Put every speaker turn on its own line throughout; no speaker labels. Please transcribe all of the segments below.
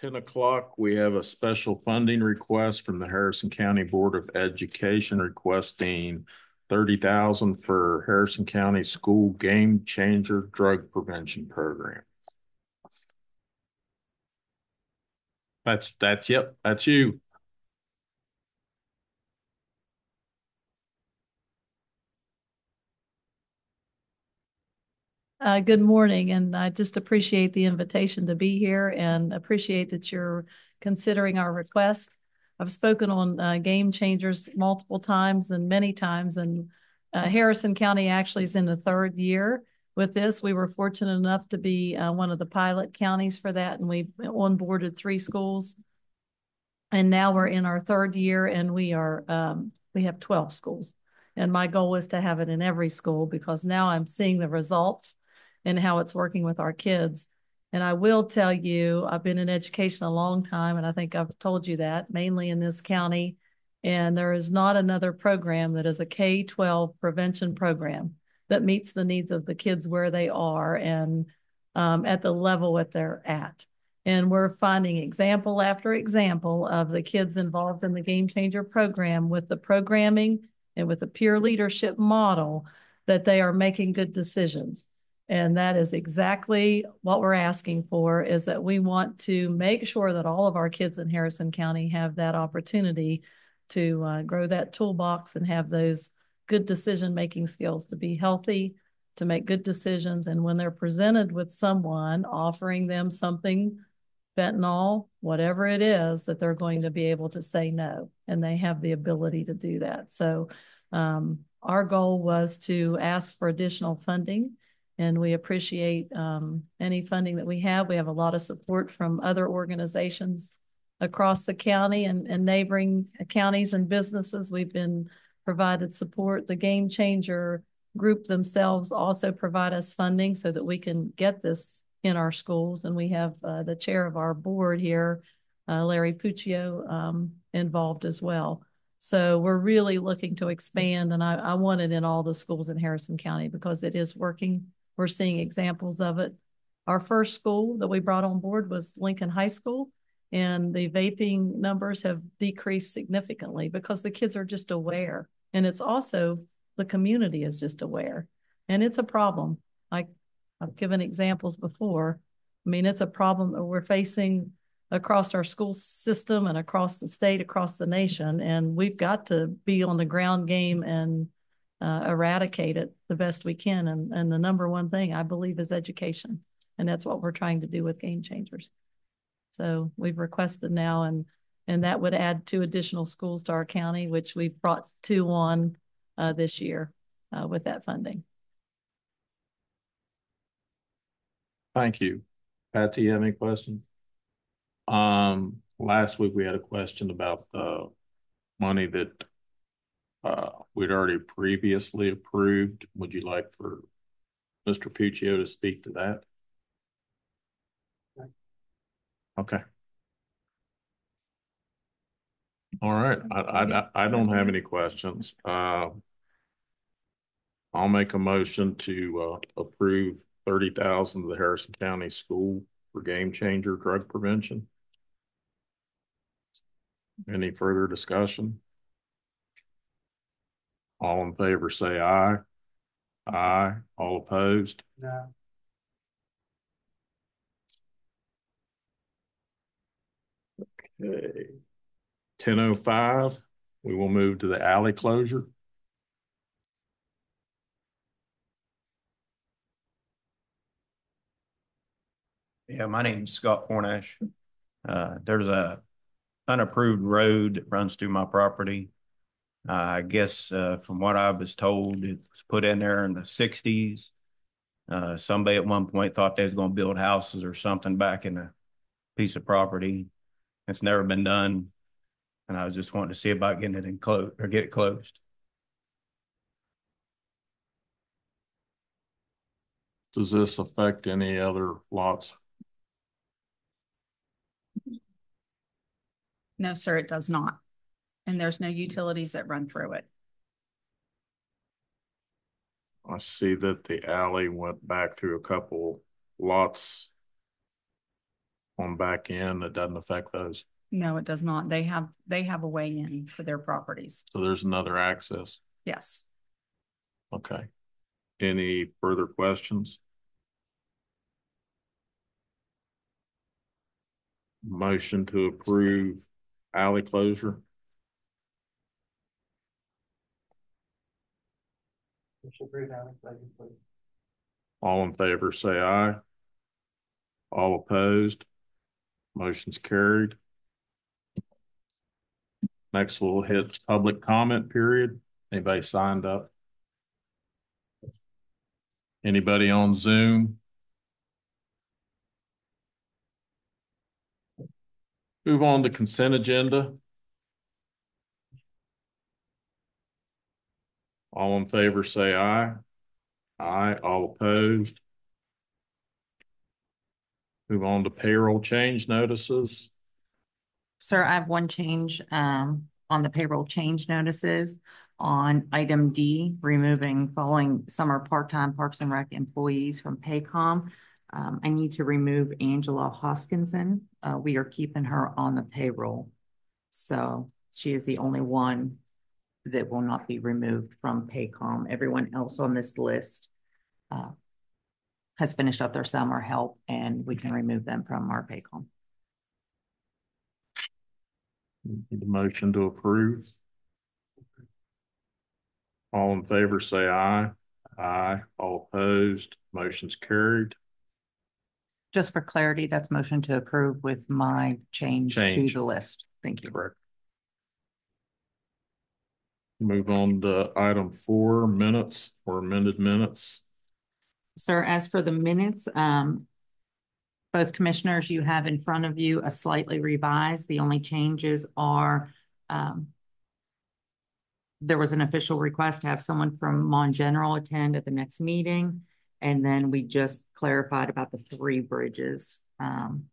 10 o'clock, we have a special funding request from the Harrison County Board of Education requesting 30,000 for Harrison County School Game Changer Drug Prevention Program. Yep, that's you.
Good morning, and I just appreciate the invitation to be here and appreciate that you're considering our request. I've spoken on Game Changers multiple times and many times, and Harrison County actually is in the third year with this. We were fortunate enough to be one of the pilot counties for that, and we onboarded 3 schools. And now we're in our third year, and we have 12 schools. And my goal is to have it in every school because now I'm seeing the results and how it's working with our kids. And I will tell you, I've been in education a long time, and I think I've told you that, mainly in this county. And there is not another program that is a K-12 prevention program that meets the needs of the kids where they are and at the level that they're at. And we're finding example after example of the kids involved in the Game Changer program with the programming and with the peer leadership model that they are making good decisions. And that is exactly what we're asking for, is that we want to make sure that all of our kids in Harrison County have that opportunity to grow that toolbox and have those good decision-making skills to be healthy, to make good decisions. And when they're presented with someone offering them something, fentanyl, whatever it is, that they're going to be able to say no, and they have the ability to do that. So our goal was to ask for additional funding, and we appreciate any funding that we have. We have a lot of support from other organizations across the county and neighboring counties and businesses. We've been provided support. The Game Changer group themselves also provide us funding so that we can get this in our schools. And we have the chair of our board here, Larry Puccio, involved as well. So we're really looking to expand, and I want it in all the schools in Harrison County because it is working. We're seeing examples of it. Our first school that we brought on board was Lincoln High School, and the vaping numbers have decreased significantly because the kids are just aware. And it's also the community is just aware. And it's a problem. I've given examples before. I mean, it's a problem that we're facing across our school system and across the state, across the nation. And we've got to be on the ground game and eradicate it the best we can. And the number one thing I believe is education. And that's what we're trying to do with Game Changers. So we've requested now, and that would add 2 additional schools to our county, which we've brought 2 on this year with that funding.
Thank you. Patsy, you have any questions? Last week we had a question about the money that we'd already previously approved. Would you like for Mr. Puccio to speak to that? Okay. All right. I don't have any questions. I'll make a motion to approve 30,000 of the Harrison County School for Game Changer Drug Prevention. Any further discussion? All in favor say aye. Aye. All opposed?
No.
Okay. 10:05, we will move to the alley closure.
Yeah, my name's Scott Cornash. There's a unapproved road that runs through my property. I guess from what I was told, it was put in there in the 60s. Somebody at one point thought they was going to build houses or something back in a piece of property. It's never been done, and I was just wanting to see about getting it enclosed or get it closed.
Does this affect any other lots?
No, sir, it does not. And there's no utilities that run through it.
I see that the alley went back through a couple lots on back end, that doesn't affect those.
No, it does not. They have a way in for their properties.
So there's another access.
Yes.
Okay. Any further questions? Motion to approve alley closure. All in favor, say aye. All opposed? Motion's carried. Next, we'll hit public comment period. Anybody signed up? Anybody on Zoom? Move on to consent agenda. All in favor, say aye. Aye. All opposed? Move on to payroll change notices.
Sir, I have one change on the payroll change notices on item D, removing following summer part-time Parks and Rec employees from Paycom. I need to remove Angela Hoskinson. We are keeping her on the payroll. So she is the only one that will not be removed from Paycom. Everyone else on this list has finished up their summer help, and we can remove them from our Paycom.
Need a motion to approve. All in favor, say aye. Aye. All opposed? Motion's carried.
Just for clarity, that's motion to approve with my change to the list. Thank you.
Correct. Move on to item 4, minutes or amended minutes.
Sir, as for the minutes, both commissioners, you have in front of you a slightly revised. The only changes are there was an official request to have someone from Mon General attend at the next meeting. And then we just clarified about the 3 bridges on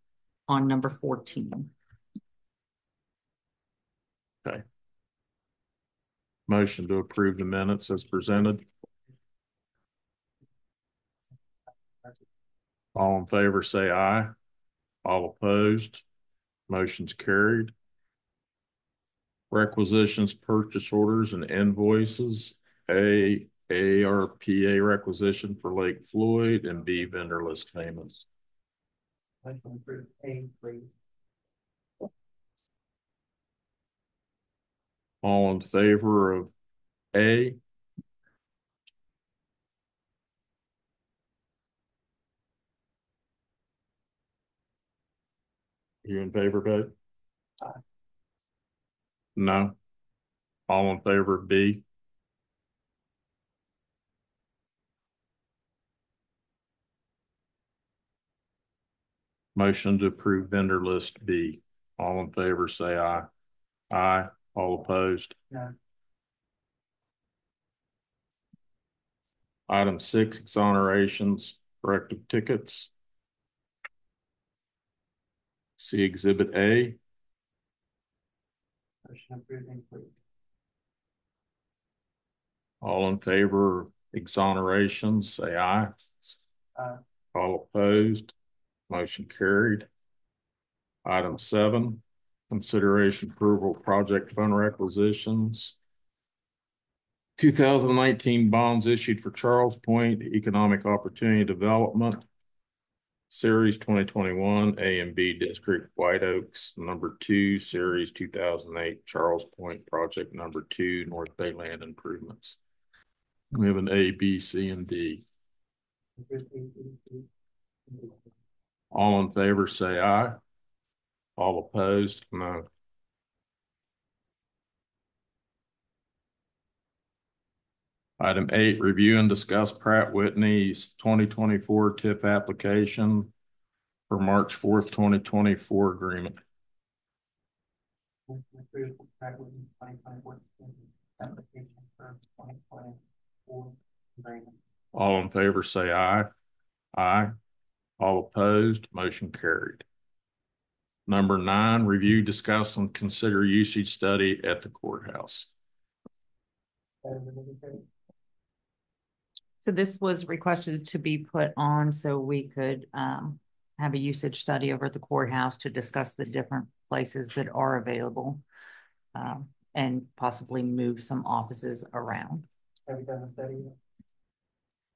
number 14.
Okay. Motion to approve the minutes as presented. All in favor, say aye. All opposed? Motion's carried. Requisitions, purchase orders, and invoices. A, ARPA requisition for Lake Floyd, and B, vendor list payments. All in favor of A? You in favor, babe? Aye. No. All in favor of B? Motion to approve vendor list B. All in favor, say aye. Aye. All opposed? No. Item 6, exonerations, corrective tickets. See Exhibit A. All in favor of exonerations, say aye. Aye. All opposed? Motion carried. Item 7, consideration approval project fund requisitions. 2019 bonds issued for Charles Point Economic Opportunity Development, Series 2021 A and B District White Oaks, number 2, Series 2008 Charles Point Project number 2, North Bay Land Improvements. We have an A, B, C, and D. All in favor, say aye. All opposed, no. Item 8, review and discuss Pratt Whitney's 2024 TIF application for March 4th, 2024 agreement. All in favor, say aye. Aye. All opposed, motion carried. Number 9, review, discuss, and consider usage study at the courthouse.
So this was requested to be put on so we could have a usage study over at the courthouse to discuss the different places that are available. And possibly move some offices around.
Have you done a study?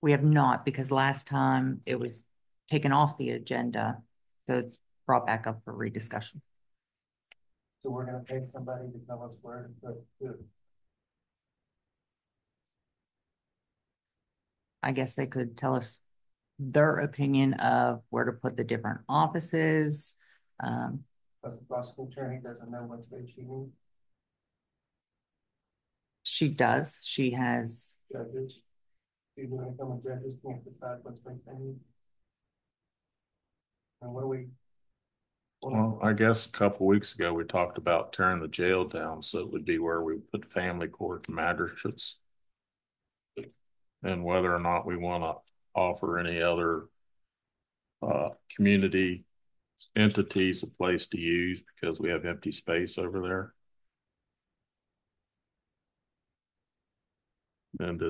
We have not, because last time it was taken off the agenda, so it's brought back up for rediscussion.
So we're gonna pay somebody to tell us where to put it.
I guess they could tell us their opinion of where to put the different offices.
Because the prosecuting attorney doesn't know what space she needs,
She does. She has,
judges. People when come and judges can't decide what space they need. And what do we?
Well, I guess a couple weeks ago, we talked about tearing the jail down, so it would be where we put family court and magistrates. And whether or not we want to offer any other community entities a place to use because we have empty space over there. And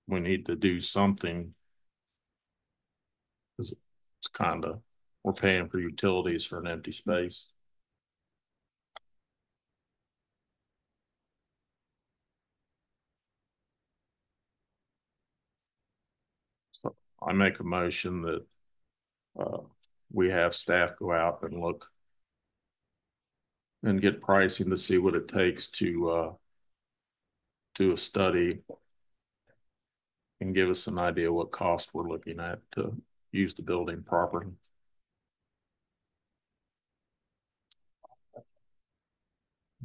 we need to do something. It's kind of, we're paying for utilities for an empty space. So I make a motion that we have staff go out and look and get pricing to see what it takes to do a study and give us an idea what cost we're looking at to use the building properly.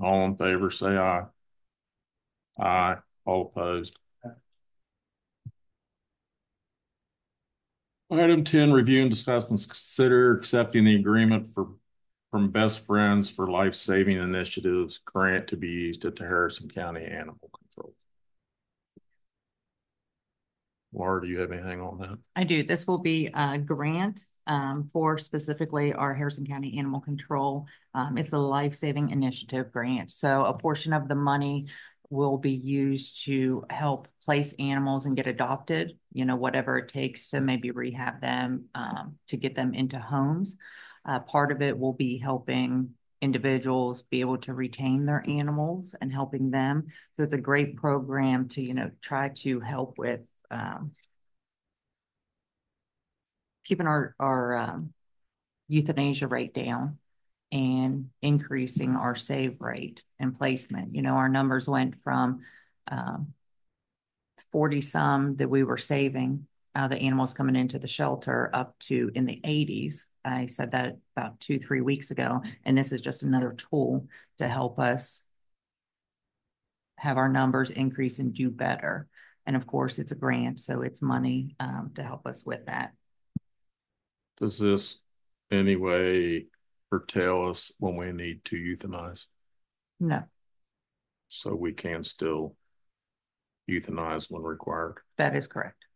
All in favor, say aye. Aye. All opposed. Item 10, review and discuss and consider accepting the agreement from Best Friends for Life Saving Initiatives grant to be used at the Harrison County Animal Control. Laura, do you have anything on that?
I do. This will be a grant for specifically our Harrison County Animal Control. It's a life-saving initiative grant. So a portion of the money will be used to help place animals and get adopted, you know, whatever it takes to maybe rehab them, to get them into homes. Part of it will be helping individuals be able to retain their animals and helping them. So it's a great program to, you know, try to help with keeping our euthanasia rate down and increasing our save rate and placement. You know, our numbers went from 40 some that we were saving the animals coming into the shelter up to in the 80s. I said that about 2-3 weeks ago, and this is just another tool to help us have our numbers increase and do better. And of course, it's a grant, so it's money to help us with that.
Does this anyway curtail us when we need to euthanize?
No,
So we can still euthanize when required.
that is correct.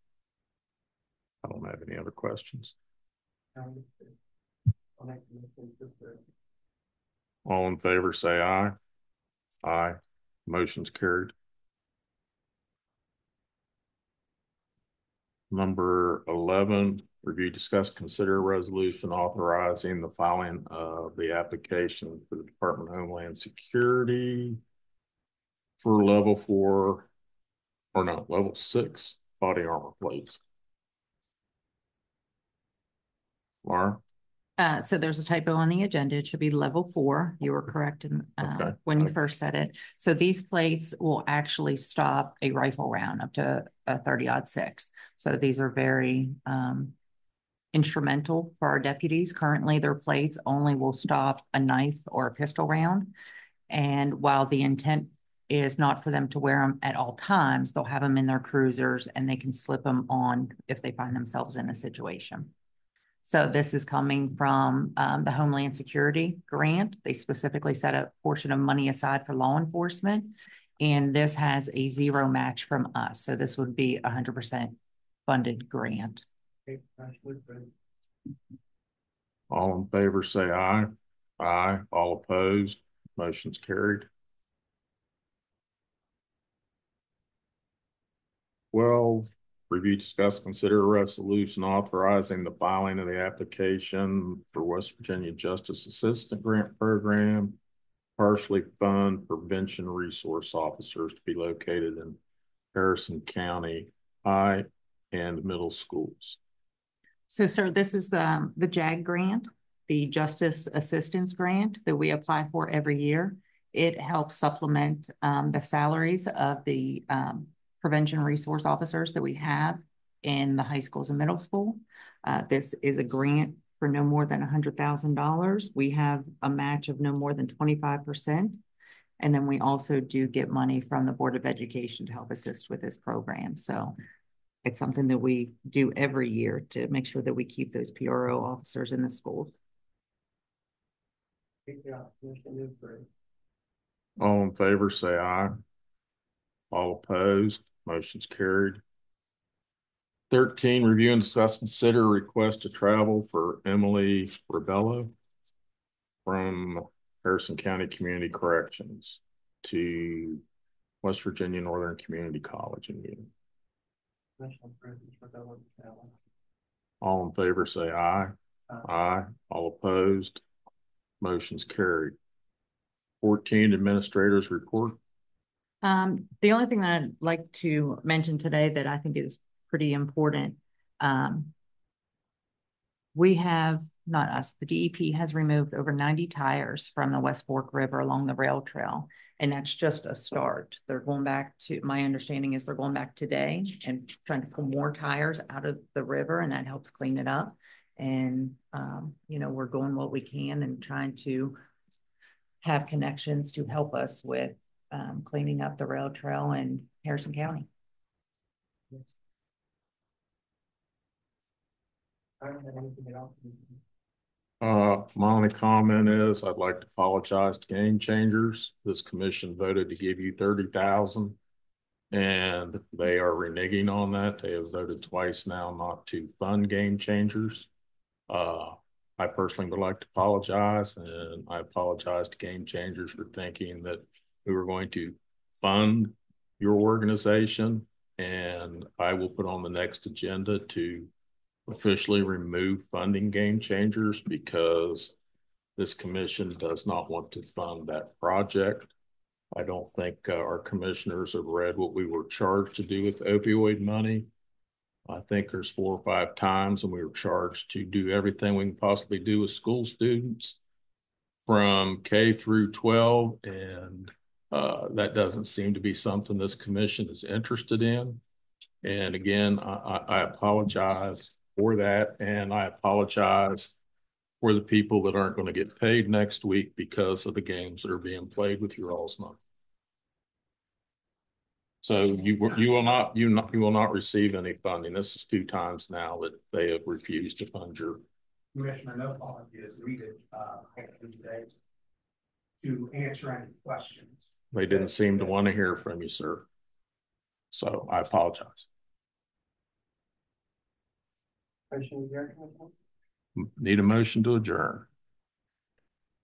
I don't have any other questions. All in favor, say aye. Aye. Motion's carried. Number 11, review, discuss, consider a resolution authorizing the filing of the application for the Department of Homeland Security for level 4, or no, level 6 body armor plates. Laura?
So there's a typo on the agenda. It should be level 4. You were correct in,
Okay.
when you first said it. So these plates will actually stop a rifle round up to a 30-06. So these are very instrumental for our deputies. Currently, their plates only will stop a knife or a pistol round. And while the intent is not for them to wear them at all times, they'll have them in their cruisers and they can slip them on if they find themselves in a situation. So this is coming from the Homeland Security grant. They specifically set a portion of money aside for law enforcement, and this has a 0 match from us. So this would be 100% funded grant.
All in favor, say aye. Aye. All opposed, motion's carried. 12, review, discuss, consider a resolution authorizing the filing of the application for West Virginia Justice Assistant Grant Program, partially fund prevention resource officers to be located in Harrison County high and middle schools.
So, sir, this is the JAG grant, the Justice Assistance Grant that we apply for every year. It helps supplement the salaries of the prevention resource officers that we have in the high schools and middle school. This is a grant for no more than $100,000. We have a match of no more than 25%. And then we also do get money from the Board of Education to help assist with this program. So it's something that we do every year to make sure that we keep those PRO officers in the schools.
All in favor, say aye. All opposed, motion's carried. 13, review and discuss, consider request to travel for Emily Rebello from Harrison County Community Corrections to West Virginia Northern Community College in Union. All in favor, say aye. Aye. All opposed, motion's carried. 14, administrators report.
The only thing that I'd like to mention today that I think is pretty important, we have, not us, the DEP has removed over 90 tires from the West Fork River along the rail trail. And that's just a start. They're going back to, my understanding is they're going back today and trying to pull more tires out of the river, and that helps clean it up. And, you know, we're doing what we can and trying to have connections to help us with cleaning up the rail trail in Harrison County.
My only comment is I'd like to apologize to Game Changers. This commission voted to give you 30,000 and they are reneging on that. They have voted twice now not to fund Game Changers. I personally would like to apologize, and I apologize to Game Changers for thinking that we were going to fund your organization, and I will put on the next agenda to officially remove funding Game Changers because this commission does not want to fund that project. I don't think our commissioners have read what we were charged to do with opioid money. I think there's 4 or 5 times and we were charged to do everything we can possibly do with school students from K through 12. And that doesn't seem to be something this commission is interested in. And again, I apologize for that. And I apologize for the people that aren't going to get paid next week because of the games that are being played with your all's money. So you will not receive any funding. This is 2 times now that they have refused to fund your.
Commissioner, no apology is needed today to answer any questions.
They didn't seem to want to hear from you, sir. So I apologize. Need a motion to adjourn.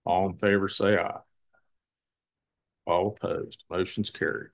All in favor, say aye. All opposed, motion's carried.